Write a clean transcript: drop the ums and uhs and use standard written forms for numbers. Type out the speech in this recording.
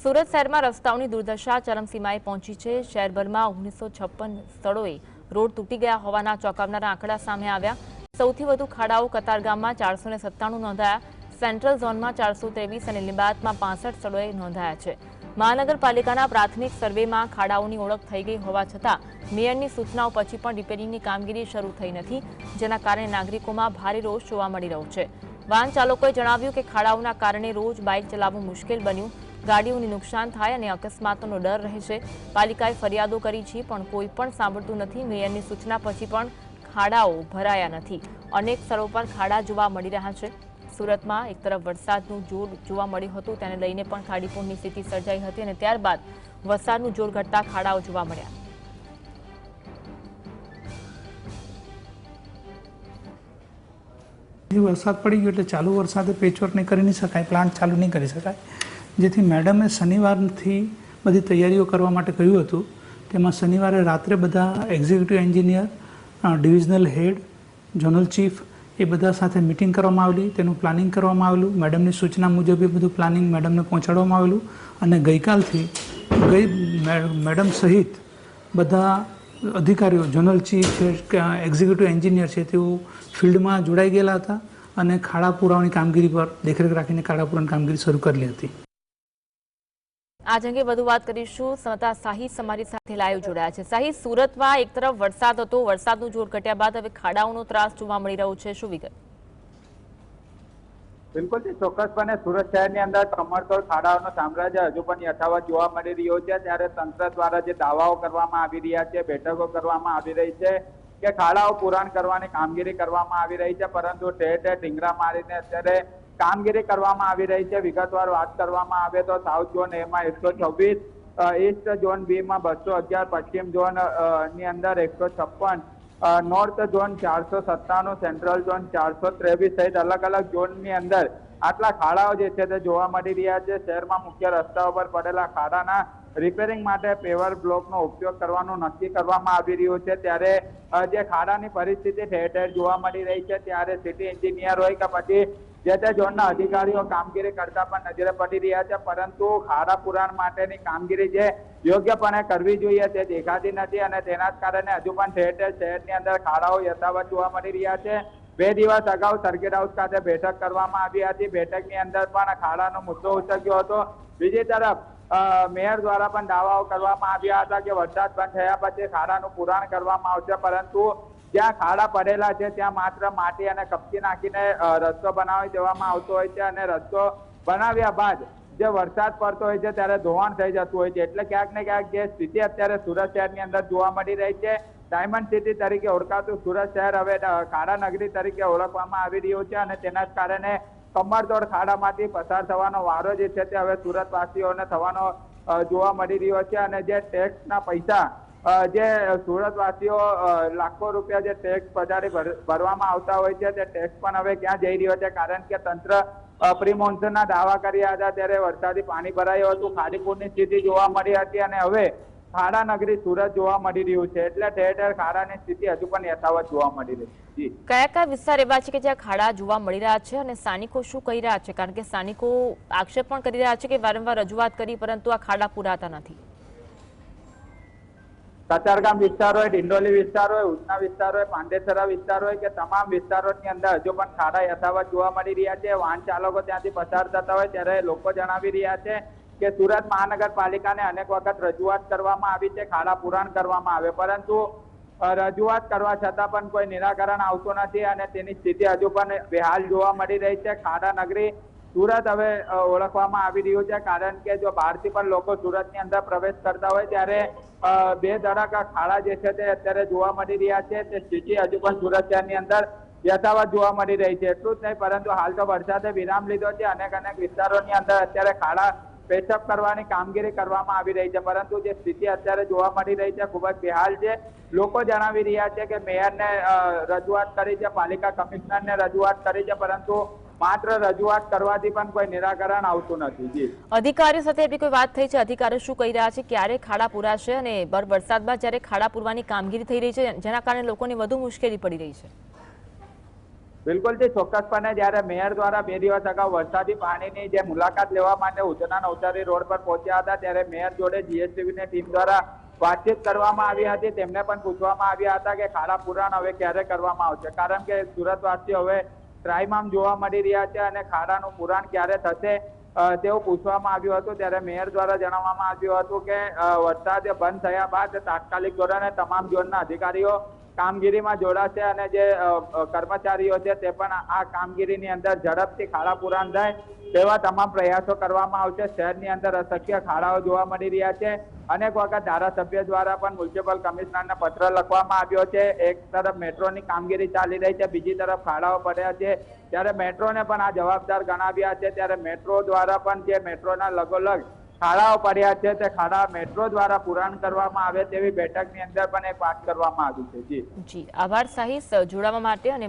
સુરત શહેરમાં રસ્તાઓની દુર્દશા ચરમસીમાએ પહોંચી છે। શહેરભરમાં 1956 સ્થળોએ રોડ તૂટી ગયા હોવાના ચોંકાવનારા આંકડા સામે આવ્યા। સૌથી વધુ ખાડાઓ કતારગામમાં 497 નોંધાયા। સેન્ટ્રલ ઝોનમાં 423 અને લીંબાયતમાં 65 સ્થળોએ નોંધાયા છે। મહાનગરપાલિકાના પ્રાથમિક સર્વેમાં ખાડાઓની ઓળખ થઈ ગઈ હોવા છતાં મેયરની સૂચનાઓ પછી પણ રિપેરિંગની કામગીરી શરૂ થઈ નથી, જેના કારણે નાગરિકોમાં ભારે રોષ જોવા મળી રહ્યો છે। વાહન ચાલકોએ જણાવ્યું કે ખાડાઓના કારણે રોજ બાઇક ચલાવવું મુશ્કેલ બન્યું, ગાડીઓને નુકસાન થાય અને અકસ્માતોનો ડર રહે છે। પાલિકાએ ફરિયાદો કરી છે પણ કોઈ પણ સાંભળતું નથી। મેયરની સૂચના પછી પણ ખાડાઓ ભરાયા નથી। અનેક સ્થળો પર ખાડા જોવા મળી રહ્યા છે। સુરતમાં એક તરફ વરસાદનું જોર જોવા મળ્યું હતું, તેને લઈને પણ ખાડીપૂરની સ્થિતિ સર્જાઈ હતી અને ત્યારબાદ વરસાદનું જોર ઘટતા ખાડાઓ જોવા મળ્યા। વરસાદ પડી ગયો એટલે ચાલુ વરસાદે પેચવર્ક નહીં કરી શકાય, પ્લાન્ટ ચાલુ નહીં કરી શકાય, જેથી મેડમે શનિવારથી બધી તૈયારીઓ કરવા માટે કહ્યું હતું। તેમાં શનિવારે રાત્રે બધા એક્ઝિક્યુટિવ એન્જિનિયર, ડિવિઝનલ હેડ, ઝોનલ ચીફ એ બધા સાથે મિટિંગ કરવામાં આવેલી, તેનું પ્લાનિંગ કરવામાં આવેલું। મેડમની સૂચના મુજબ એ બધું પ્લાનિંગ મેડમને પહોંચાડવામાં આવેલું અને ગઈકાલથી મેડમ સહિત બધા અધિકારીઓ, ઝોનલ ચીફ છે, એક્ઝિક્યુટિવ એન્જિનિયર છે, તેઓ ફિલ્ડમાં જોડાઈ ગયેલા હતા અને ખાડા પુરાવાની કામગીરી પર દેખરેખ રાખીને ખાડા પુરાવાની કામગીરી શરૂ કરેલી હતી। આજ અંગે વધુ વાત કરીશું। સંવાદદાતા સાહિદ અમારી સાથે લાઈવ જોડાયા છે। સાહિદ, સુરતમાં એક તરફ વરસાદ હતો, વરસાદનું જોર ઘટ્યા બાદ હવે ખાડાઓનો ત્રાસ જોવા મળી રહ્યો છે, શું વિગત? બિલકુલ ચોક્કસપણે સુરત શહેરની અંદર કમરતોડ ખાડાઓનો સામ્રાજ્ય હજુ પણ યથાવત જોવા મળી રહ્યો છે। ત્યારે તંત્ર દ્વારા જે દાવાઓ કરવામાં આવી રહ્યા છે, બેઠકો કરવામાં આવી રહી છે કે ખાડાઓ પુરાણ કરવાની કામગીરી કરવામાં આવી રહી છે, પરંતુ ઠેર ઠેર ઢીંગરા મારીને અત્યારે કામગીરી કરવામાં આવી રહી છે। વિગતવાર વાત કરવામાં આવે તો સાઉથ ઝોન A માં 126, ઈસ્ટ ઝોન B માં 211, પશ્ચિમ ઝોન ની અંદર 156, નોર્થ ઝોન 497, સેન્ટ્રલ ઝોન 423 સહિત અલગ અલગ ઝોનની અંદર આટલા ખાડાઓ જે છે તે જોવા મળી રહ્યા છે। શહેરમાં મુખ્ય રસ્તાઓ પર પડેલા ખાડાના રિપેરિંગ માટે પેવર બ્લોકનો ઉપયોગ કરવાનું નક્કી કરવામાં આવી રહ્યું છે। ત્યારે જે ખાડાની પરિસ્થિતિ ઠેર ઠેર જોવા મળી રહી છે, ત્યારે સિટી એન્જિનિયર હોય કે પછી જે તે ઝોનના અધિકારીઓ કામગીરી કરતા પણ નજરે પડી રહ્યા છે, પરંતુ ખાડા પુરાણ માટેની કામગીરી જે યોગ્યપણે કરવી જોઈએ તે દેખાતી નથી અને તેના જ કારણે હજુ પણ ઠેર ઠેર શહેરની અંદર ખાડાઓ યથાવત જોવા મળી રહ્યા છે। 2 દિવસ અગાઉ સર્કિટ હાઉસ ખાતે બેઠક કરવામાં આવી હતી। બેઠકની અંદર પણ ખાડાનો મુદ્દો ઉચક્યો હતો। બીજી તરફ મેયર દ્વારા પણ દાવાઓ કરવામાં આવ્યા હતા કે વરસાદ બંધ થયા પછી ખાડાનું પુરાણ કરવામાં આવશે, પરંતુ જ્યાં ખાડા પડેલા છે ત્યાં માત્ર માટી અને કપચી નાખીને રસ્તો બનાવી દેવામાં આવતો હોય છે અને રસ્તો બનાવ્યા બાદ જે વરસાદ પડતો હોય છે ત્યારે ધોવાણ થઈ જતું હોય છે। એટલે ક્યાંક ને ક્યાંક જે સ્થિતિ અત્યારે સુરત શહેરની અંદર જોવા મળી રહી છે, ડાયમંડ સિટી તરીકે ઓળખાતું સુરત શહેર હવે ખાડા નગરી તરીકે ઓળખવામાં આવી રહ્યું છે અને તેના જ કારણે કમરતોડ ખાડામાંથી પસાર થવાનો વારો જે છે તે હવે સુરતવાસીઓને થવાનો જોવા મળી રહ્યો છે। અને જે ટેક્સના પૈસા જે સુરતવાસીઓ લાખો રૂપિયા જે ટેક્સ પધારી ભરવામાં આવતા હોય છે, તે ટેક્સ પણ હવે ક્યાં જઈ રહ્યો છે? કારણ કે તંત્ર પ્રી મોન્સૂનના દાવા કર્યા હતા ત્યારે વરસાદી પાણી ભરાયું હતું, ખાડીપૂરની સ્થિતિ જોવા મળી હતી અને હવે ખાડા નગરી સુરત જોવા મળી રહ્યું છે। એટલે ઠેર ઠેર ખાડાની સ્થિતિ હજુ પણ યથાવત જોવા મળી રહી છે। કયા કયા વિસ્તાર એવા છે કે જ્યાં ખાડા જોવા મળી રહ્યા છે અને સ્થાનિકો શું કહી રહ્યા છે? કારણ કે સ્થાનિકો આક્ષેપ પણ કરી રહ્યા છે કે વારંવાર રજૂઆત કરી પરંતુ આ ખાડા પુરાતા નથી। કતારગામ વિસ્તાર હોય, ડિંડોલી વિસ્તાર હોય, ઉધના વિસ્તાર હોય, પાંડેસરા વિસ્તાર હોય કે તમામ વિસ્તારોની અંદર હજુ પણ ખાડા યથાવત જોવા મળી રહ્યા છે। વાહન ચાલકો ત્યાંથી પસાર થતા હોય ત્યારે લોકો જણાવી રહ્યા છે કે સુરત મહાનગરપાલિકાને અનેક વખત રજૂઆત કરવામાં આવી છે ખાડા પુરાણ કરવામાં આવે, પરંતુ રજૂઆત કરવા છતાં પણ કોઈ નિરાકરણ આવતું નથી અને તેની સ્થિતિ હજુ પણ બેહાલ જોવા મળી રહી છે। ખાડા નગરી સુરત હવે ઓળખવામાં આવી રહ્યું છે, કારણ કે જો બહારથી પણ લોકો સુરતની અંદર પ્રવેશ કરતા હોય ત્યારે 2 ધડાકા ખાડા જે છે તે અત્યારે જોવા મળી રહ્યા છે। તે સ્થિતિ હજુ પણ સુરત શહેરની અંદર યથાવત જોવા મળી રહી છે। એટલું જ નહીં, પરંતુ હાલ તો વરસાદે વિરામ લીધો છે, અનેક વિસ્તારોની અંદર અત્યારે ખાડા પેચઅપ કરવાની કામગીરી કરવામાં આવી રહી છે, પરંતુ જે સ્થિતિ અત્યારે જોવા મળી રહી છે ખૂબ જ બેહાલ છે। લોકો જણાવી રહ્યા છે કે મેયરને રજૂઆત કરી છે, પાલિકા કમિશનરને રજૂઆત કરી છે, પરંતુ માત્ર રજૂઆત કરવાથી પણ કોઈ નિરાકરણ આવતું નથી। અધિકારીઓ સાથે એવી કોઈ વાત થઈ છે? અધિકારીઓ શું કહી રહ્યા છે? ક્યારે ખાડા પુરાશે અને વરસાદમાં જ્યારે ખાડા પુરવાની કામગીરી થઈ રહી છે જેના કારણે લોકોને વધુ મુશ્કેલી પડી રહી છે? બિલકુલથી ચોક્કસપણે જ્યારે મેયર દ્વારા 2 દિવસ અગાઉ વરસાદી પાણીની જે મુલાકાત લેવા માટે ઉધના નવસારી રોડ પર પહોંચ્યા હતા ત્યારે મેયર જોડે જીએસટીવીની ટીમ દ્વારા વાતચીત કરવામાં આવી હતી. તેમને પણ પૂછવામાં આવ્યા હતા કે ખાડા પુરાણ હવે ક્યારે કરવામાં આવશે, કારણ કે સુરતવાસીઓ હવે ત્રાહિમામ જોવા મળી રહ્યા છે અને ખાડાનું પુરાણ ક્યારે થશે તેવું પૂછવામાં આવ્યું હતું. ત્યારે મેયર દ્વારા જણાવવામાં આવ્યું હતું કે વરસાદ બંધ થયા બાદ તાત્કાલિક ધોરણે તમામ ઝોનના અધિકારીઓ કામગીરીમાં જોડાશે અને જે કર્મચારીઓ છે તે પણ આ કામગીરીની અંદર ઝડપથી ખાડા પુરાણ થાય તેવા તમામ પ્રયાસો કરવામાં આવશે. શહેરની અંદર અશક્ય ખાડાઓ જોવા મળી રહ્યા છે. અનેક વખત ધારાસભ્ય દ્વારા પણ મ્યુનિસિપલ કમિશનરને પત્ર લખવામાં આવ્યો છે. એક તરફ મેટ્રોની કામગીરી ચાલી રહી છે, બીજી તરફ ખાડાઓ પડ્યા છે, ત્યારે મેટ્રોને પણ આ જવાબદાર ગણાવ્યા છે. ત્યારે મેટ્રો દ્વારા પણ જે મેટ્રોના લગોલગ ખાડાઓ પડ્યા છે તે ખાડા મેટ્રો દ્વારા પુરાણ કરવામાં આવે તેવી બેઠકની અંદર પણ એક વાત કરવામાં આવી છે. જી આભાર સાહિસ જોડાવા માટે અને